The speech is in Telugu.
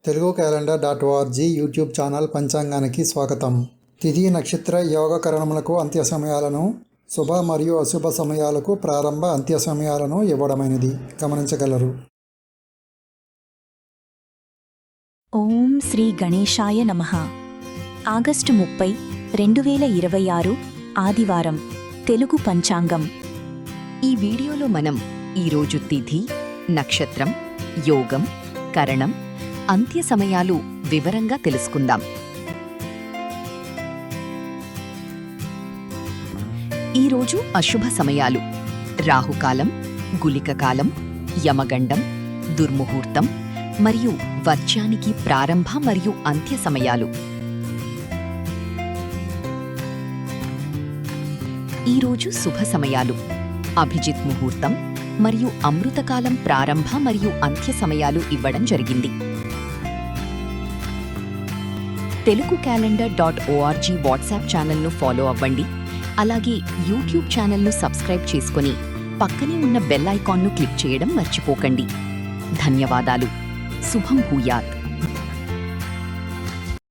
Telugu calendar .org YouTube channel పంచాంగానికి స్వాగతం. తిథి నక్షత్ర యోగకరణములకు అంత్య సమయాలను, శుభ మరియు అశుభ సమయాలకు ప్రారంభ అంత్య సమయాలను ఇవ్వడమైనది గమనించగలరు. ఓం శ్రీ గణేశాయ నమః. ఆగస్టు 30, 2026 ఆదివారం. తెలుగు పంచాంగం. ఈ వీడియోలో మనం ఈరోజు తిథి, నక్షత్రం, యోగం, కరణం, అంత్య సమయాలు వివరంగా తెలుసుకుందాం. ఈరోజు అశుభ సమయాలు: రాహుకాలం, గుళికకాలం, యమగండం, దుర్ముహూర్తం మరియు వర్జ్యానికి ప్రారంభ మరియు అంత్య సమయాలు. ఈరోజు శుభ సమయాలు: అభిజిత్ ముహూర్తం మరియు అమృతకాలం ప్రారంభ మరియు అంత్య సమయాలు ఇవ్వడం జరిగింది. తెలుగు క్యాలెండర్ .org వాట్సాప్ ఛానల్ను ఫాలో అవ్వండి. అలాగే యూట్యూబ్ ఛానల్ను సబ్స్క్రైబ్ చేసుకుని పక్కనే ఉన్న బెల్ ఐకాన్ను క్లిక్ చేయడం మర్చిపోకండి. ధన్యవాదాలు. శుభం భూయాత్.